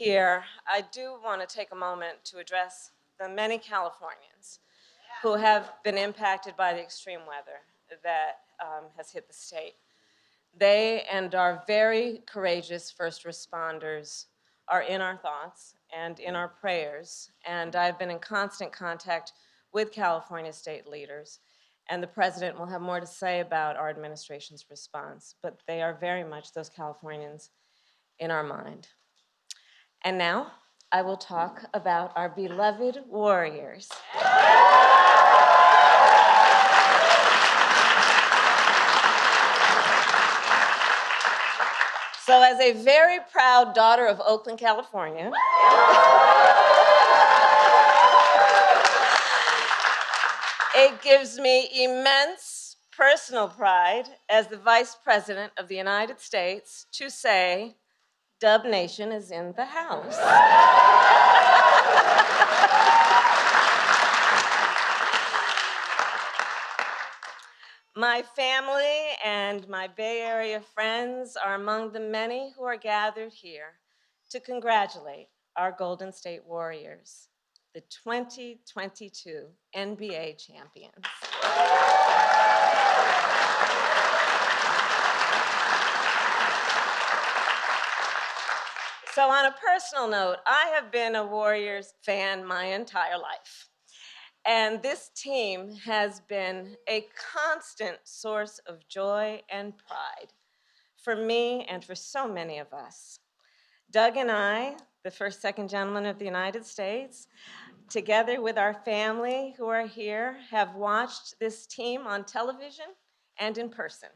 Here, I do want to take a moment to address the many Californians who have been impacted by the extreme weather that has hit the state. They and our very courageous first responders are in our thoughts and in our prayers, and I've been in constant contact with California state leaders, and the president will have more to say about our administration's response, but they are very much, those Californians, in our mind. And now, I will talk about our beloved warriors. So as a very proud daughter of Oakland, California, it gives me immense personal pride as the Vice President of the United States to say, Dub Nation is in the house. My family and my Bay Area friends are among the many who are gathered here to congratulate our Golden State Warriors, the 2022 NBA champions. So on a personal note, I have been a Warriors fan my entire life. And this team has been a constant source of joy and pride for me and for so many of us. Doug and I, the first, second gentleman of the United States, together with our family who are here, have watched this team on television and in person.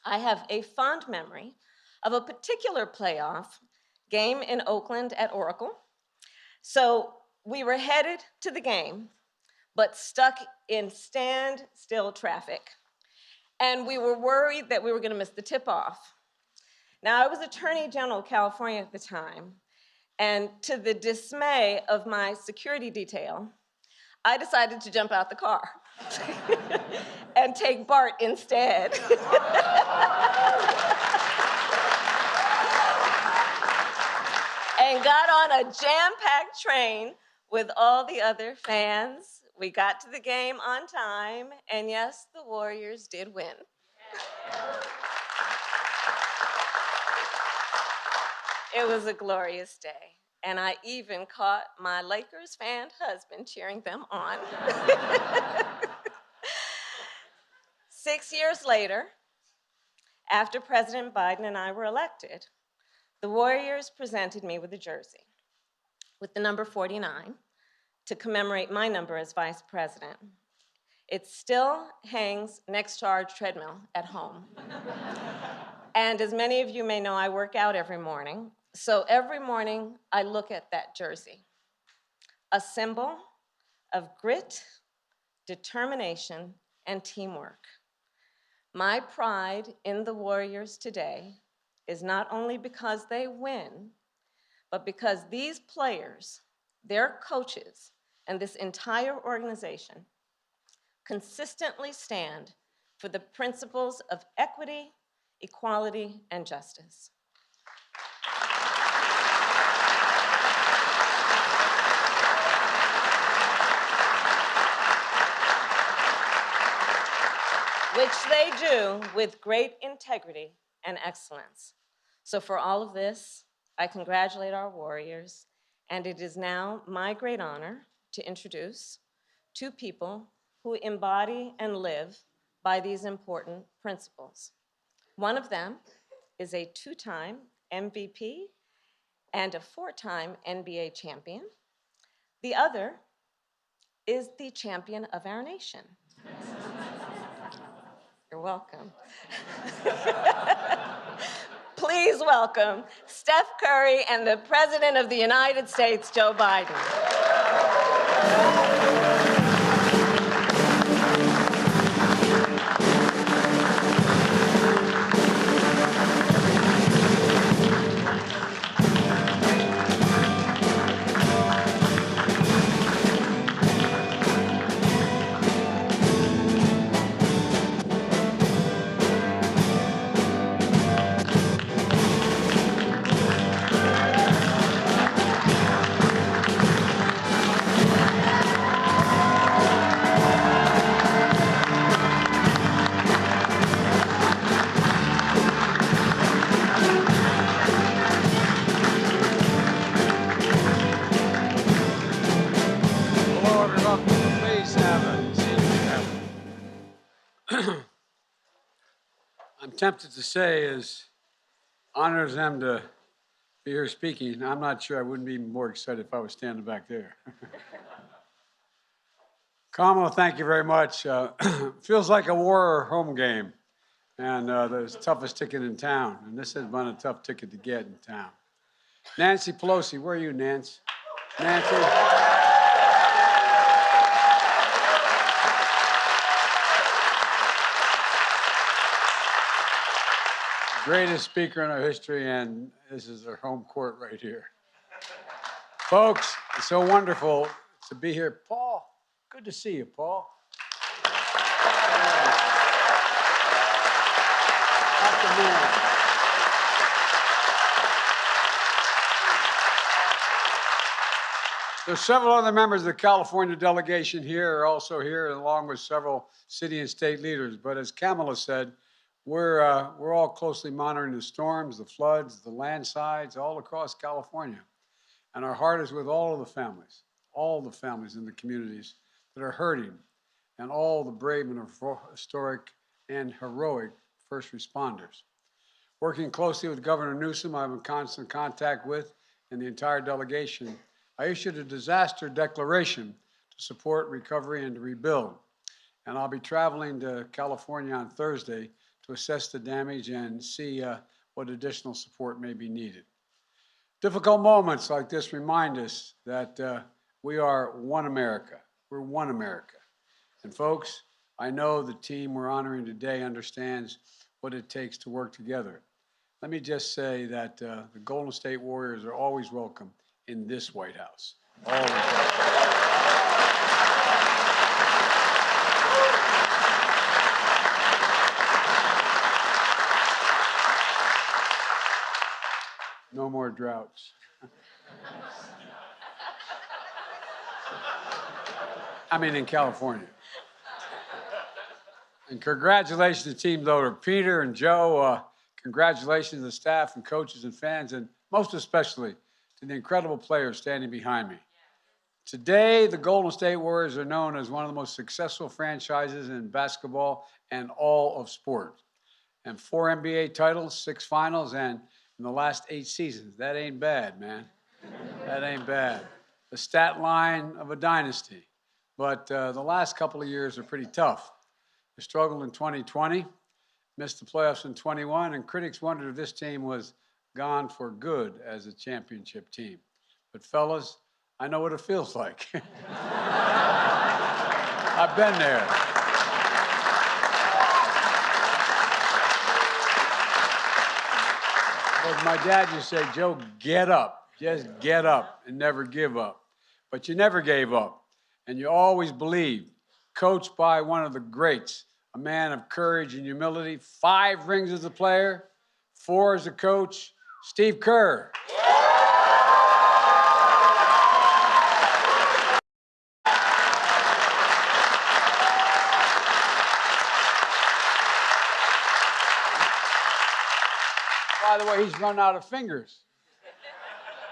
I have a fond memory of a particular playoff game in Oakland at Oracle. So we were headed to the game, but stuck in standstill traffic. And we were worried that we were gonna miss the tip-off. Now, I was Attorney General of California at the time, and to the dismay of my security detail, I decided to jump out the car and take BART instead. And got on a jam-packed train with all the other fans. We got to the game on time, and yes, the Warriors did win. It was a glorious day, and I even caught my Lakers fan husband cheering them on. 6 years later, after President Biden and I were elected, the Warriors presented me with a jersey with the number 49 to commemorate my number as vice president. It still hangs next to our treadmill at home. And as many of you may know, I work out every morning. So every morning I look at that jersey, a symbol of grit, determination, and teamwork. My pride in the Warriors today is not only because they win, but because these players, their coaches, and this entire organization consistently stand for the principles of equity, equality, and justice. Which they do with great integrity and excellence. So for all of this, I congratulate our Warriors, and it is now my great honor to introduce two people who embody and live by these important principles. One of them is a two-time MVP and a four-time NBA champion. The other is the champion of our nation. You're welcome. Please welcome Steph Curry and the President of the United States, Joe Biden. tempted to say is honors them to be here speaking. I'm not sure I wouldn't be more excited if I was standing back there. Kamala, thank you very much. Feels like a war or home game, and the toughest ticket in town. And this has been a tough ticket to get in town. Nancy Pelosi, where are you, Nancy? Nancy? Greatest speaker in our history, and this is our home court right here. Folks, it's so wonderful to be here. Paul, good to see you, Paul. That's the man. There's several other members of the California delegation here, are also here, along with several city and state leaders. But as Kamala said, we're all closely monitoring the storms, the floods, the landslides all across California. And our heart is with all the families in the communities that are hurting, and all the brave and historic and heroic first responders. Working closely with Governor Newsom, I'm in constant contact with, and the entire delegation, I issued a disaster declaration to support recovery and to rebuild. And I'll be traveling to California on Thursday to assess the damage and see what additional support may be needed. Difficult moments like this remind us that we are one America. We're one America. And folks, I know the team we're honoring today understands what it takes to work together. Let me just say that the Golden State Warriors are always welcome in this White House. Always welcome. No more droughts. I mean, in California. And congratulations to Team Loader, Peter and Joe. Congratulations to the staff and coaches and fans, and most especially to the incredible players standing behind me. Today, the Golden State Warriors are known as one of the most successful franchises in basketball and all of sport. And 4 NBA titles, 6 finals, and in the last 8 seasons. That ain't bad, man. That ain't bad. The stat line of a dynasty. But the last couple of years are pretty tough. They struggled in 2020, missed the playoffs in 21, and critics wondered if this team was gone for good as a championship team. But fellas, I know what it feels like. I've been there. As my dad used to say, Joe, get up. Just get up and never give up. But you never gave up, and you always believed. Coached by one of the greats, a man of courage and humility, 5 rings as a player, 4 as a coach, Steve Kerr. By the way, he's run out of fingers.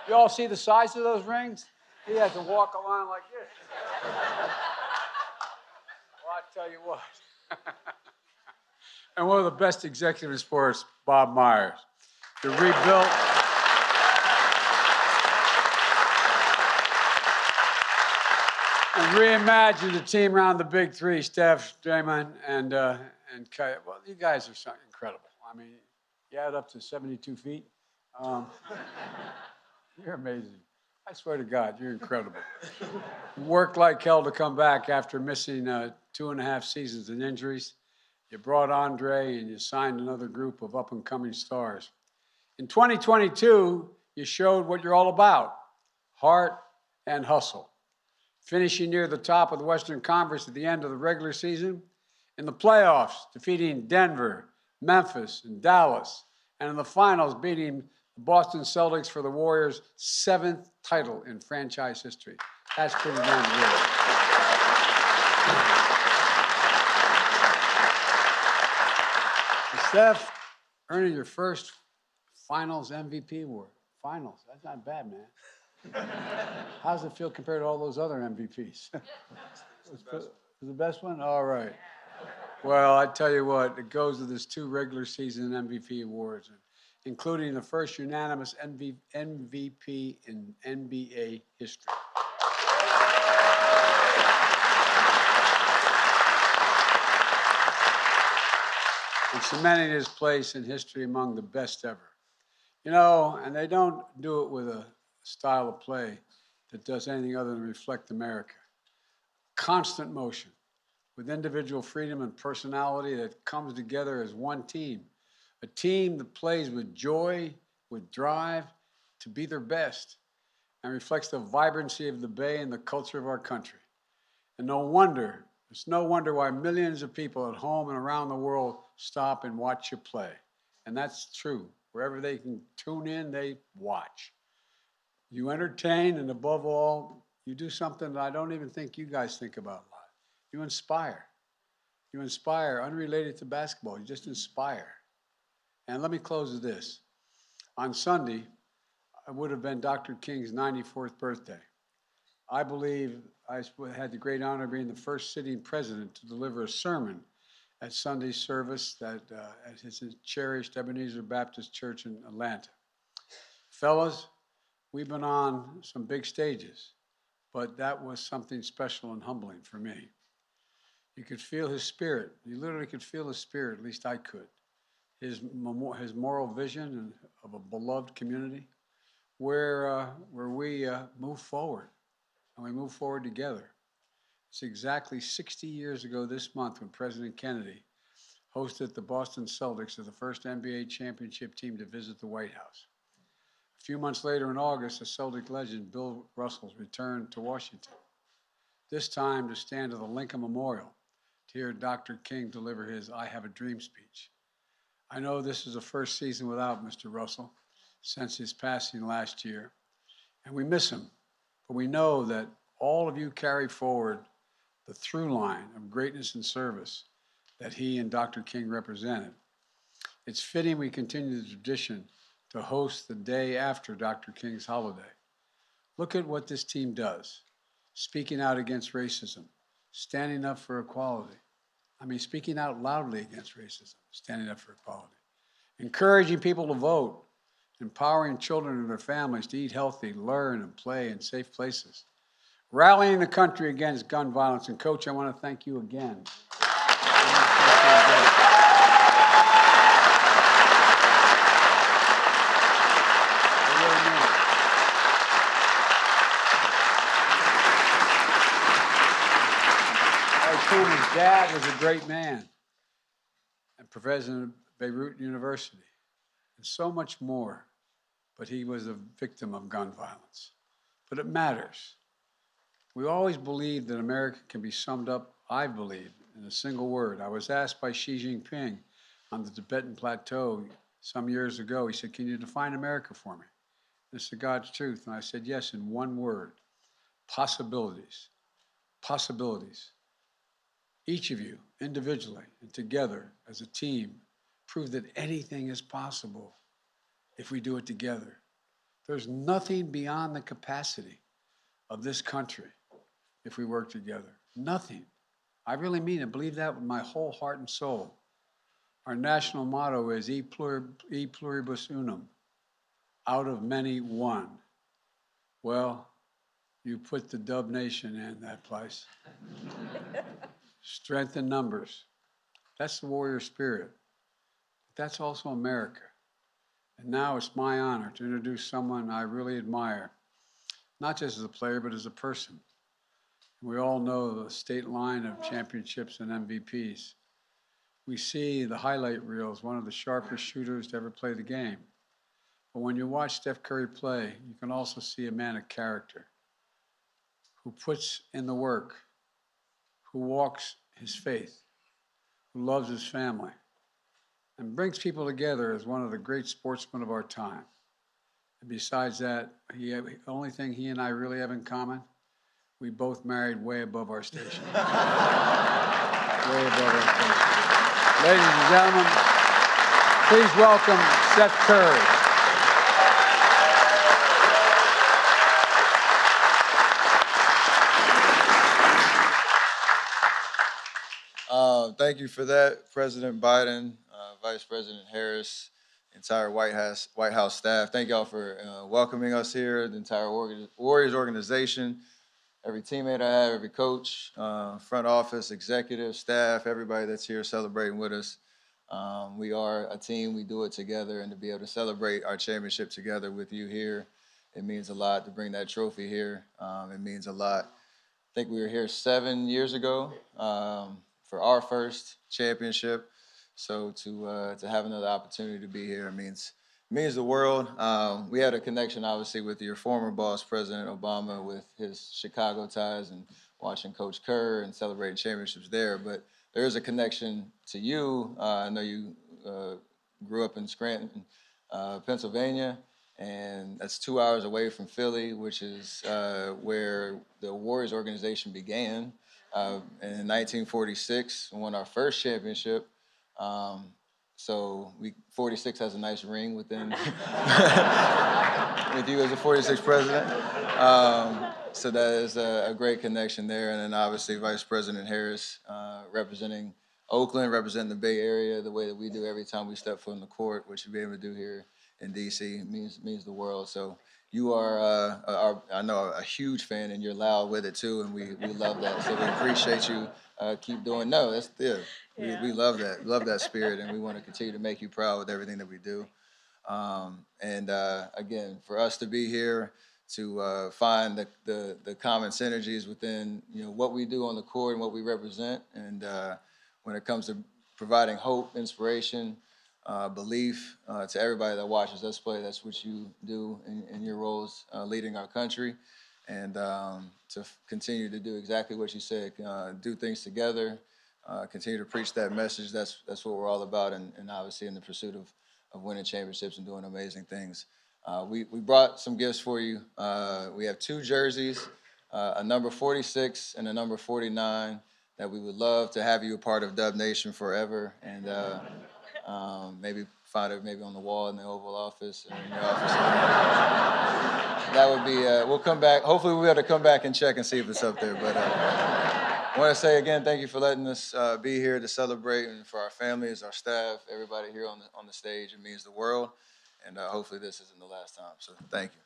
You all see the size of those rings? He has to walk along like this. Well, I tell you what. And one of the best executives in sports, Bob Myers. The rebuilt. And reimagine the team around the big 3, Steph, Draymond, and Curry. Well, you guys are so incredible. I mean, you add up to 72 feet. You're amazing. I swear to God, you're incredible. You worked like hell to come back after missing 2.5 seasons and injuries. You brought Andre and you signed another group of up-and-coming stars. In 2022, you showed what you're all about, heart and hustle. Finishing near the top of the Western Conference at the end of the regular season, in the playoffs, defeating Denver, Memphis, and Dallas, and in the finals, beating the Boston Celtics for the Warriors' 7th title in franchise history. That's pretty damn good. Steph, earning your first finals MVP award. Finals, that's not bad, man. How does it feel compared to all those other MVPs? It was the best one? All right. Well, I tell you what, it goes with his 2 regular season MVP awards, including the first unanimous MVP in NBA history. And cementing his place in history among the best ever. You know, and they don't do it with a style of play that does anything other than reflect America. Constant motion with individual freedom and personality that comes together as one team. A team that plays with joy, with drive to be their best, and reflects the vibrancy of the Bay and the culture of our country. And it's no wonder why millions of people at home and around the world stop and watch you play. And that's true. Wherever they can tune in, they watch. You entertain, and above all, you do something that I don't even think you guys think about a lot. You inspire. You inspire, unrelated to basketball. You just inspire. And let me close with this. On Sunday, it would have been Dr. King's 94th birthday. I believe I had the great honor of being the first sitting president to deliver a sermon at Sunday's service at his cherished Ebenezer Baptist Church in Atlanta. Fellas, we've been on some big stages, but that was something special and humbling for me. You could feel his spirit. You literally could feel his spirit, at least I could. His moral vision of a beloved community where we move forward, and we move forward together. It's exactly 60 years ago this month when President Kennedy hosted the Boston Celtics as the first NBA championship team to visit the White House. A few months later in August, the Celtic legend Bill Russell returned to Washington, this time to stand at the Lincoln Memorial to hear Dr. King deliver his I Have a Dream speech. I know this is the first season without Mr. Russell since his passing last year, and we miss him, but we know that all of you carry forward the through line of greatness and service that he and Dr. King represented. It's fitting we continue the tradition to host the day after Dr. King's holiday. Look at what this team does. Speaking out against racism, standing up for equality. Speaking out loudly against racism, standing up for equality. Encouraging people to vote, empowering children and their families to eat healthy, learn, and play in safe places. Rallying the country against gun violence. And Coach, I want to thank you again. His dad was a great man and president of Beirut University and so much more, but he was a victim of gun violence. But it matters. We always believe that America can be summed up, I believe, in a single word. I was asked by Xi Jinping on the Tibetan Plateau some years ago, he said, "Can you define America for me?" This is the God's truth. And I said, yes, in one word, possibilities. Possibilities. Each of you, individually and together as a team, prove that anything is possible if we do it together. There's nothing beyond the capacity of this country if we work together. Nothing. I really mean it. Believe that with my whole heart and soul. Our national motto is E pluribus unum, out of many one. Well, you put the Dub Nation in that place. Strength in numbers. That's the warrior spirit. But that's also America. And now it's my honor to introduce someone I really admire, not just as a player, but as a person. We all know the state line of championships and MVPs. We see the highlight reels, one of the sharpest shooters to ever play the game. But when you watch Steph Curry play, you can also see a man of character who puts in the work, who walks his faith, who loves his family, and brings people together as one of the great sportsmen of our time. And besides that, the only thing he and I really have in common, we both married way above our station. Way above our station. Ladies and gentlemen, please welcome Steph Curry. Thank you for that, President Biden, Vice President Harris, entire White House staff. Thank y'all for welcoming us here, the entire Warriors organization, every teammate I have, every coach, front office, executive, staff, everybody that's here celebrating with us. We are a team. We do it together, and to be able to celebrate our championship together with you here, it means a lot to bring that trophy here. It means a lot. I think we were here 7 years ago for our first championship. So to have another opportunity to be here means the world. We had a connection, obviously, with your former boss, President Obama, with his Chicago ties and watching Coach Kerr and celebrating championships there. But there is a connection to you. I know you grew up in Scranton, Pennsylvania, and that's 2 hours away from Philly, which is where the Warriors organization began. In 1946, we won our first championship. So 46 has a nice ring within with you as a 46 president. So that is a great connection there. And then obviously Vice President Harris representing Oakland, representing the Bay Area the way that we do every time we step foot in the court, which you'll be able to do here in D.C. means the world. So you are, I know, a huge fan, and you're loud with it too, and we love that. So we appreciate you. Keep doing. No, that's yeah. We love that spirit, and we want to continue to make you proud with everything that we do. Again, for us to be here to find the common synergies within what we do on the court and what we represent, and when it comes to providing hope, inspiration, belief to everybody that watches us play. That's what you do in your roles leading our country, and to continue to do exactly what you said, do things together, continue to preach that message. That's what we're all about, and obviously in the pursuit of winning championships and doing amazing things. We brought some gifts for you. We have 2 jerseys, a number 46 and a number 49, that we would love to have you a part of Dub Nation forever, and maybe find it maybe on the wall in the Oval Office or in your office. That would be, we'll come back. Hopefully we'll be able to come back and check and see if it's up there. But I want to say again, thank you for letting us be here to celebrate, and for our families, our staff, everybody here on the stage. It means the world, and hopefully this isn't the last time. So thank you.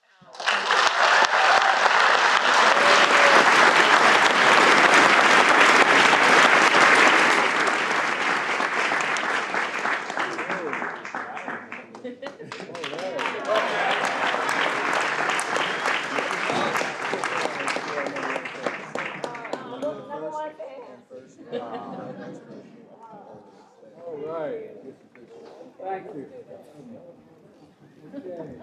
All right. Thank you. Okay.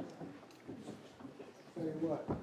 Tell you what.